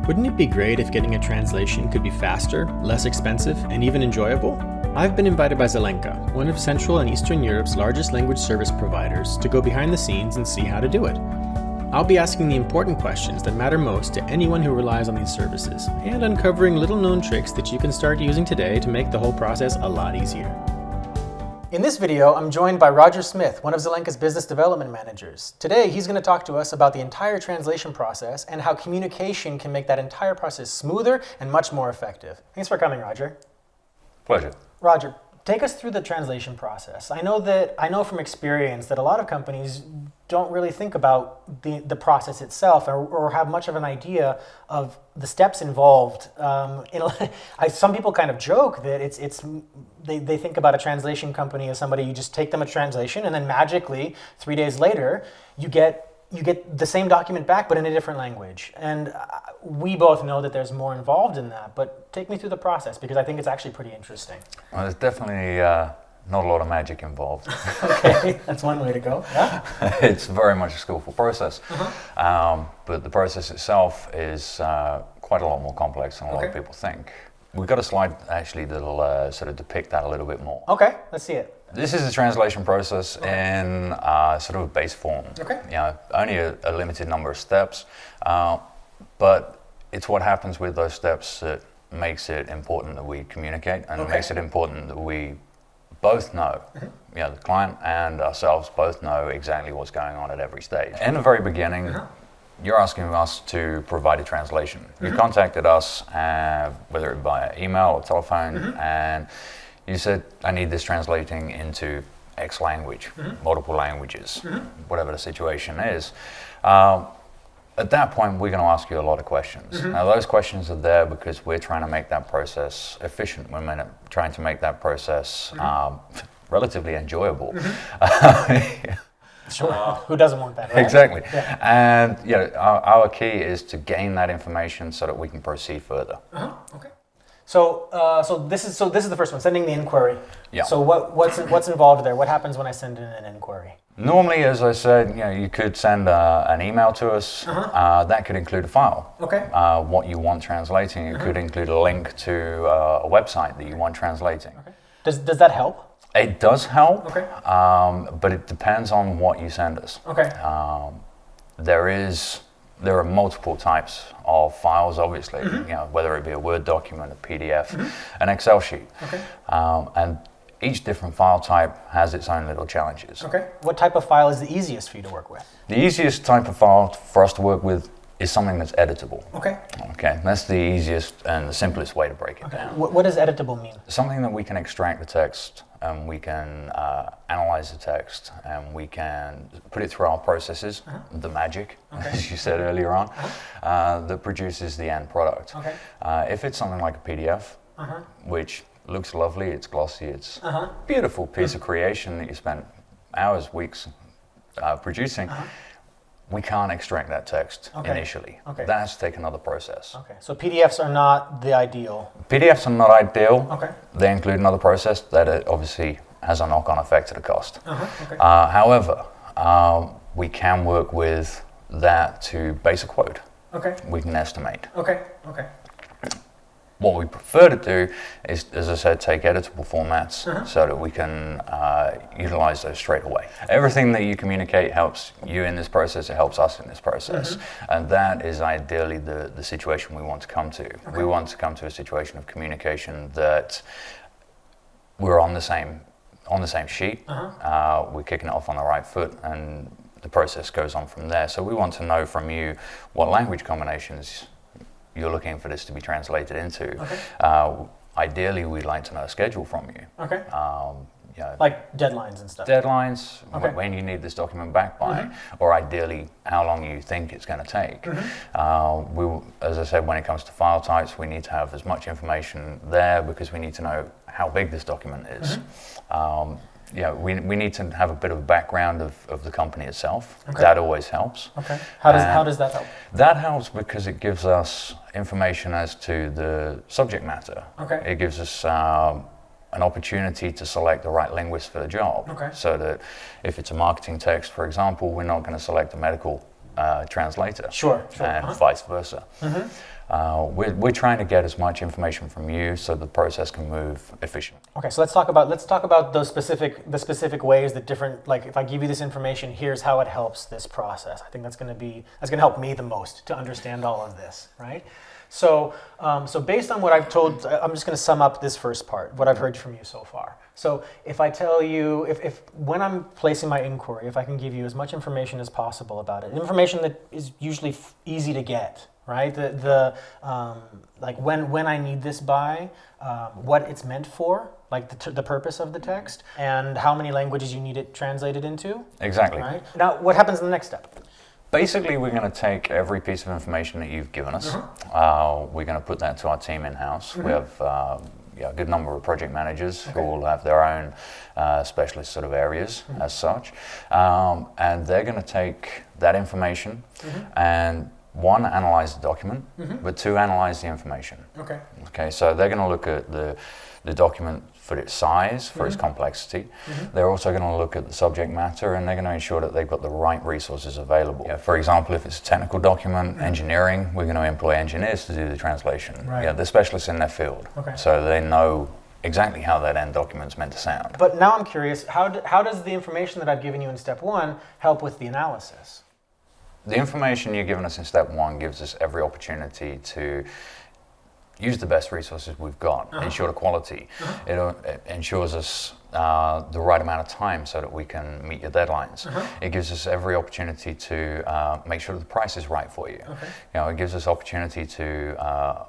Wouldn't it be great if getting a translation could be faster, less expensive, and even enjoyable? I've been invited by ZELENKA, one of Central and Eastern Europe's largest language service providers, to go behind the scenes and see how to do it. I'll be asking the important questions that matter most to anyone who relies on these services, and uncovering little-known tricks that you can start using today to make the whole process a lot easier. In this video, I'm joined by Roger Smith, one of ZELENKA's business development managers. Today, he's going to talk to us about the entire translation process and how communication can make that entire process smoother and much more effective. Thanks for coming, Roger. Pleasure. Roger, take us through the translation process. I know from experience that a lot of companies don't really think about the process itself or have much of an idea of the steps involved. Some people kind of joke that they think about a translation company as somebody, you just take them a translation and then magically 3 days later you get the same document back but in a different language. And we both know that there's more involved in that, but take me through the process because I think it's actually pretty interesting. Well, there's definitely not a lot of magic involved. Okay, that's one way to go. Yeah? It's very much a skillful process, but the process itself is quite a lot more complex than a lot of people think. We've got a slide actually that'll sort of depict that a little bit more. Okay, let's see it. This is the translation process in sort of a base form. Okay. You know, only a limited number of steps, but it's what happens with those steps that makes it important that we communicate and makes it important that we both know, you know, the client and ourselves both know exactly what's going on at every stage. In the very beginning, you're asking us to provide a translation. You contacted us, whether it via email or telephone, and you said, I need this translating into X language, multiple languages, whatever the situation is. At that point, we're going to ask you a lot of questions. Now, those questions are there because we're trying to make that process efficient. We're trying to make that process relatively enjoyable. Sure. Who doesn't want that? Right? Exactly. Yeah. And our key is to gain that information so that we can proceed further. Okay. So this is the first one, sending the inquiry. Yeah. So what's involved there? What happens when I send in an inquiry? Normally, as I said, you could send an email to us. That could include a file. Okay. What you want translating. It could include a link to a website that you want translating. Okay. Does that help? It does help. Okay. But it depends on what you send us. Okay. There are multiple types of files, obviously. Whether it be a Word document, a PDF, an Excel sheet. Okay. And each different file type has its own little challenges. Okay. What type of file is the easiest for you to work with? The easiest type of file for us to work with is something that's editable. Okay. Okay. That's the easiest and the simplest way to break it down. What does editable mean? Something that we can extract the text and we can analyze the text and we can put it through our processes, the magic, as you said earlier on, that produces the end product. Okay. If it's something like a PDF, which looks lovely, it's glossy, it's a beautiful piece of creation that you spent hours, weeks producing, we can't extract that text initially. Okay. That has to take another process. Okay. So PDFs are not the ideal? PDFs are not ideal. Okay. They include another process that it obviously has a knock-on effect to the cost. Okay. However, we can work with that to base a quote. Okay. We can estimate. Okay. Okay. What we prefer to do is, as I said, take editable formats so that we can utilize those straight away. Everything that you communicate helps you in this process, it helps us in this process. And that is ideally the situation we want to come to. Okay. We want to come to a situation of communication that we're on the same sheet, we're kicking it off on the right foot, and the process goes on from there. So we want to know from you what language combinations you're looking for this to be translated into. Okay. Ideally, we'd like to know a schedule from you. Okay. Like deadlines and stuff. Deadlines, when you need this document back by, or ideally, how long you think it's going to take. As I said, when it comes to file types, we need to have as much information there because we need to know how big this document is. We need to have a bit of a background of the company itself. Okay. That always helps. Okay. How does that help? That helps because it gives us information as to the subject matter. Okay. It gives us an opportunity to select the right linguist for the job. Okay. So that if it's a marketing text, for example, we're not going to select a medical translator. Sure. And vice versa. We're trying to get as much information from you so the process can move efficiently. Okay, so let's talk about the specific ways that different, like if I give you this information, here's how it helps this process. I think that's going to help me the most to understand all of this, right? So, based on what I've told, I'm just going to sum up this first part, what I've heard from you so far. So if I tell you, if when I'm placing my inquiry, if I can give you as much information as possible about it, information that is usually easy to get, right? Like when I need this by, what it's meant for, like the purpose of the text, and how many languages you need it translated into. Exactly. Right? Now, what happens in the next step? Basically, we're going to take every piece of information that you've given us. We're going to put that to our team in-house. We have a good number of project managers who all have their own specialist sort of areas as such. And they're going to take that information and one, analyze the document, but two, analyze the information. Okay, so they're going to look at the document for its size, for its complexity. They're also going to look at the subject matter, and they're going to ensure that they've got the right resources available. For example, if it's a technical document, engineering, we're going to employ engineers to do the translation. They're specialists in their field, so they know exactly how that end document's meant to sound. But now I'm curious, how does the information that I've given you in step one help with the analysis? The information you've given us in step one gives us every opportunity to use the best resources we've got, ensure the quality. It ensures us the right amount of time so that we can meet your deadlines. It gives us every opportunity to make sure the price is right for you. It gives us opportunity to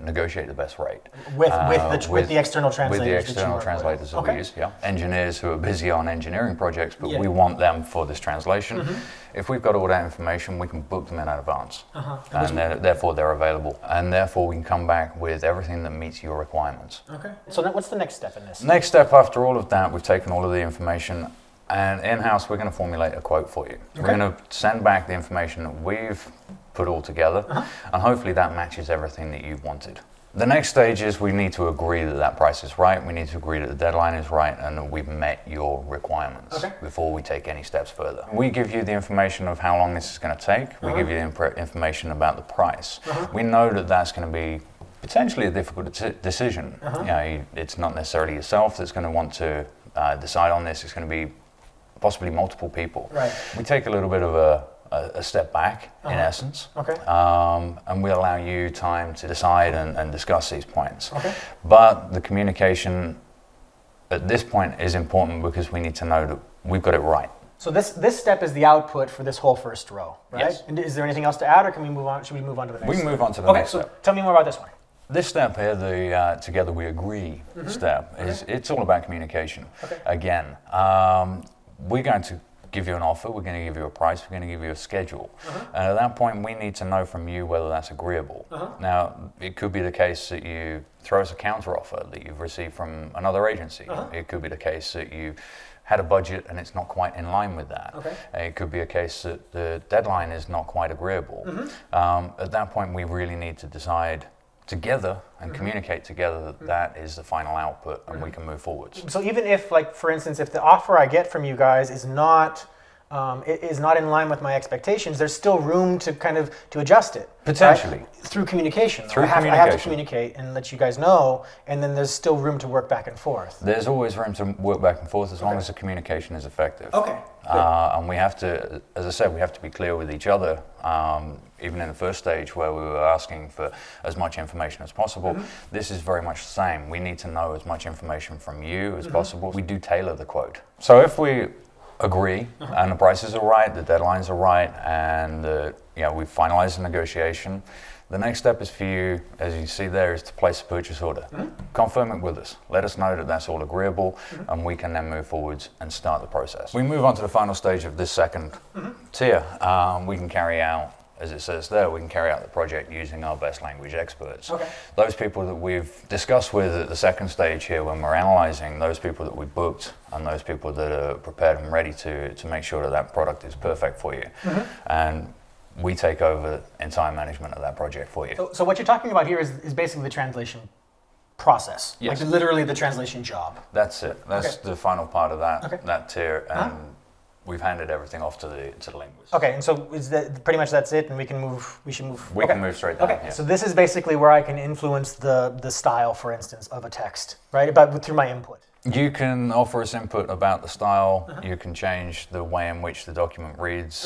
negotiate the best rate. With the external translators. With the external translators that we use, engineers who are busy on engineering projects, but we want them for this translation. If we've got all that information, we can book them in advance, and therefore they're available, and therefore we can come back with everything that meets your requirements. So then what's the next step in this? Next step after all of that, we've taken all of the information, and in-house we're going to formulate a quote for you. We're going to send back the information that we've put all together, and hopefully that matches everything that you wanted. The next stage is we need to agree that that price is right, we need to agree that the deadline is right, and that we've met your requirements before we take any steps further. We give you the information of how long this is going to take, we give you the information about the price. We know that that's going to be potentially a difficult decision. It's not necessarily yourself that's going to want to decide on this, it's going to be possibly multiple people. We take a little bit of a step back, in essence, and we allow you time to decide and discuss these points. But the communication at this point is important because we need to know that we've got it right. So this step is the output for this whole first row, right? Yes. And is there anything else to add, or can we move on? Should we move on to the next? We can move on to the next step. Tell me more about this one. This step here, the together we agree step, it's all about communication. Again, we're going to give you an offer, we're going to give you a price, we're going to give you a schedule. And at that point, we need to know from you whether that's agreeable. Now, it could be the case that you throw us a counter offer that you've received from another agency. It could be the case that you had a budget and it's not quite in line with that. It could be a case that the deadline is not quite agreeable. At that point, we really need to decide together and communicate together that is the final output, and we can move forwards. So even if, like, for instance, if the offer I get from you guys is not in line with my expectations, there's still room to to adjust it. Potentially. Right? Through communication. I have to communicate and let you guys know, and then there's still room to work back and forth. There's always room to work back and forth as long as the communication is effective. And we have to, as I said, we have to be clear with each other. Even in the first stage where we were asking for as much information as possible, this is very much the same. We need to know as much information from you as possible. We do tailor the quote. So if we agree and the prices are right, the deadlines are right, and we've finalized the negotiation, the next step is for you, as you see there, is to place a purchase order. Confirm it with us. Let us know that that's all agreeable, and we can then move forwards and start the process. We move on to the final stage of this second tier. We can carry out, as it says there, we can carry out the project using our best language experts. Those people that we've discussed with at the second stage here when we're analyzing, those people that we booked, and those people that are prepared and ready to make sure that that product is perfect for you. And we take over entire management of that project for you. So what you're talking about here is basically the translation process. Like literally the translation job. That's it. That's the final part of that tier. And we've handed everything off to the linguist. Okay, and so is that pretty much that's it, and we should move. We can move straight down. Okay, Yeah. so this is basically where I can influence the style, for instance, of a text, right? Through my input. You can offer us input about the style. You can change the way in which the document reads.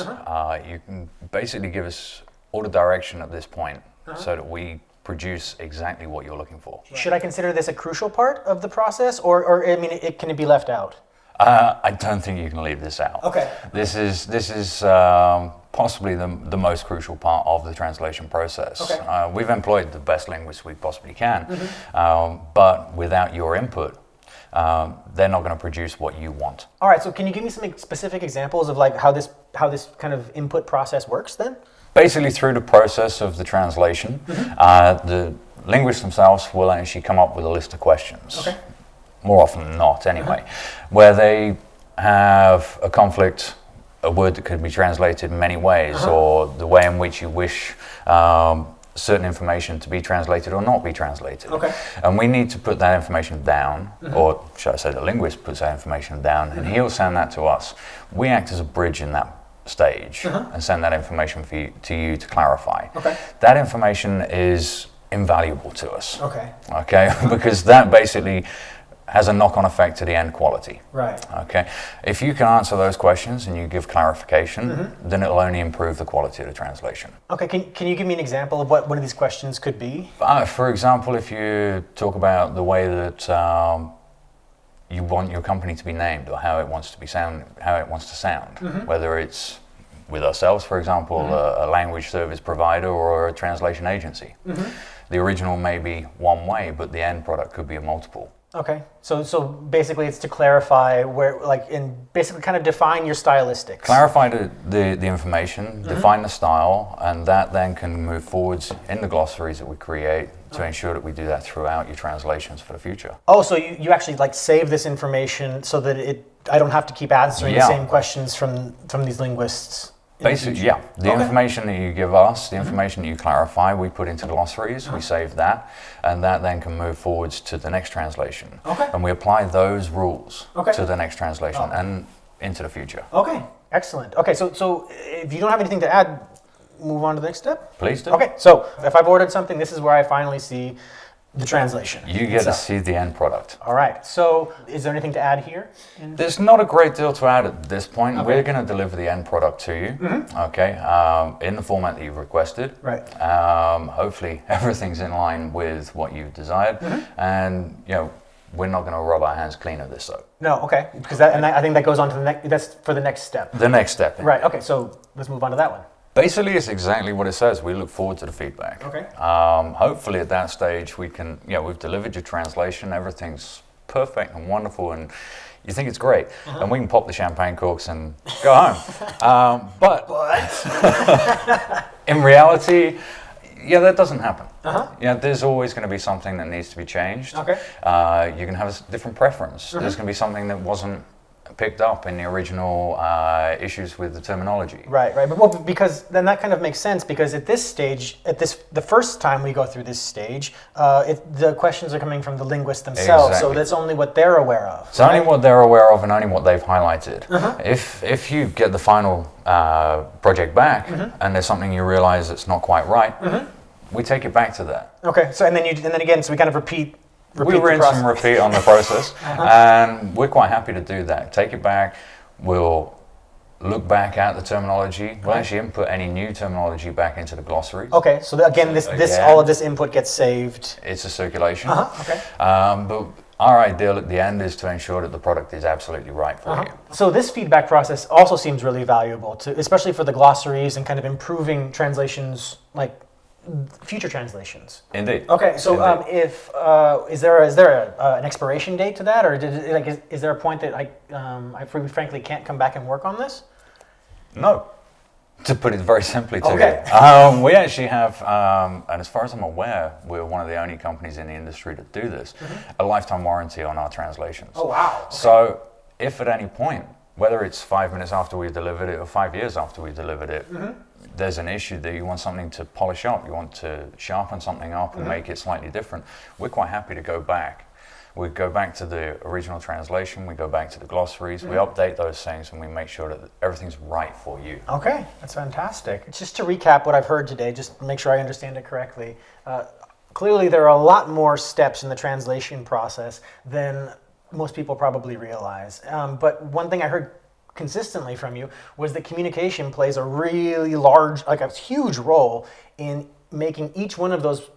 You can basically give us all the direction at this point so that we produce exactly what you're looking for. Should I consider this a crucial part of the process, or I mean, can it be left out? I don't think you can leave this out. Okay. This is possibly the most crucial part of the translation process. Okay. We've employed the best linguists we possibly can, but without your input, they're not going to produce what you want. All right. So can you give me some specific examples of like how this kind of input process works then? Basically, through the process of the translation, the linguists themselves will actually come up with a list of questions. Okay. More often than not, anyway, where they have a conflict, a word that could be translated many ways, or the way in which you wish certain information to be translated or not be translated. Okay. And we need to put that information down, or should I say the linguist puts that information down, and he'll send that to us. We act as a bridge in that stage and send that information to you to clarify. Okay. That information is invaluable to us. Okay. Because that basically has a knock-on effect to the end quality. Right. Okay. If you can answer those questions and you give clarification, then it'll only improve the quality of the translation. Okay. Can you give me an example of what one of these questions could be? For example, if you talk about the way that you want your company to be named, or how it wants to sound, whether it's with ourselves, for example, a language service provider or a translation agency. The original may be one way, but the end product could be a multiple. Okay, so basically it's to clarify where, like, and basically kind of define your stylistics. Clarify the information, define the style, and that then can move forwards in the glossaries that we create to ensure that we do that throughout your translations for the future. Oh, so you actually like save this information so that I don't have to keep answering the same questions from these linguists. Basically, yeah. The information that you give us, the information that you clarify, we put into glossaries, we save that, and that then can move forwards to the next translation. Okay. And we apply those rules to the next translation and into the future. Okay, excellent. Okay, so if you don't have anything to add, move on to the next step? Please do. Okay, so if I've ordered something, this is where I finally see the translation. You get to see the end product. All right, so is there anything to add here? There's not a great deal to add at this point. Okay. We're going to deliver the end product to you, in the format that you've requested. Right. Hopefully everything's in line with what you've desired, and we're not going to rub our hands clean of this though. No, okay, because I think that goes on to the next. That's for the next step. The next step. Right. Okay, so let's move on to that one. Basically, it's exactly what it says. We look forward to the feedback. Okay. Hopefully, at that stage, we can. We've delivered your translation. Everything's perfect and wonderful, and you think it's great, and we can pop the champagne corks and go home. But in reality, that doesn't happen. There's always going to be something that needs to be changed. Okay. You can have a different preference. There's going to be something that wasn't picked up in the original issues with the terminology. Right. But because then that kind of makes sense, because at this stage, the first time we go through this stage, the questions are coming from the linguists themselves, so that's only what they're aware of. It's only what they're aware of and only what they've highlighted. If you get the final project back and there's something you realize that's not quite right, we take it back to that. Okay. So and then again, so we kind of repeat we rinse and repeat on the process, and we're quite happy to do that. Take it back, we'll look back at the terminology, we'll actually input any new terminology back into the glossaries. Okay, so again, all of this input gets saved. It's a circulation. Okay. But our ideal at the end is to ensure that the product is absolutely right for you. So this feedback process also seems really valuable, especially for the glossaries and kind of improving translations, like future translations. Indeed. Okay, so is there an expiration date to that, or is there a point that I frankly can't come back and work on this? No, to put it very simply to you. We actually have, and as far as I'm aware, we're one of the only companies in the industry to do this, a lifetime warranty on our translations. Oh wow! Okay. So if at any point, whether it's 5 minutes after we've delivered it or 5 years after we've delivered it, there's an issue that you want something to polish up, you want to sharpen something up and make it slightly different, we're quite happy to go back We go back to the original translation, we go back to the glossaries, we update those things, and we make sure that everything's right for you. Okay, that's fantastic. Just to recap what I've heard today, just to make sure I understand it correctly, clearly there are a lot more steps in the translation process than most people probably realize. But one thing I heard consistently from you was that communication plays a really large, like a huge role in making each one of those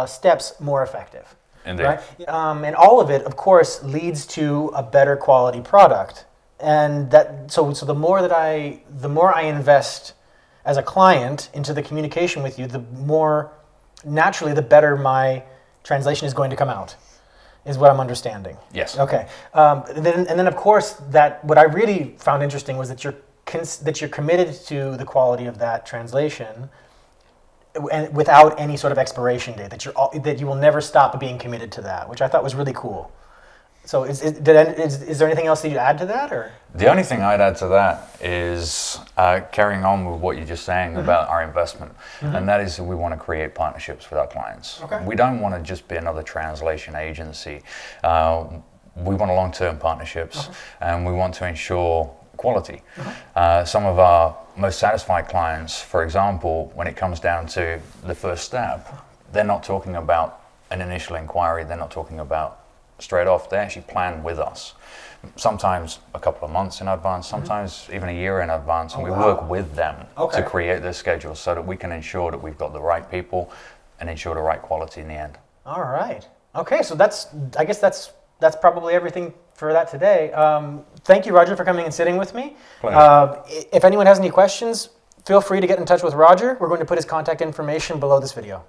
steps more effective. Indeed. Right? And all of it, of course, leads to a better quality product. And that so the more I invest as a client into the communication with you, the more naturally the better my translation is going to come out, is what I'm understanding. Yes. Okay. And then of course that what I really found interesting was that you're committed to the quality of that translation, and without any sort of expiration date, that you will never stop being committed to that, which I thought was really cool. So is there anything else that you add to that, or? The only thing I'd add to that is carrying on with what you're just saying about our investment, and that is that we want to create partnerships with our clients. Okay. We don't want to just be another translation agency. We want long-term partnerships, and we want to ensure quality. Some of our most satisfied clients, for example, when it comes down to the first step, they're not talking about an initial inquiry, they're not talking about straight off, they actually plan with us. Sometimes a couple of months in advance, sometimes even a year in advance, and we work with them to create their schedules so that we can ensure that we've got the right people and ensure the right quality in the end. All right. Okay, so I guess that's probably everything for that today. Thank you, Roger, for coming and sitting with me. If anyone has any questions, feel free to get in touch with Roger. We're going to put his contact information below this video.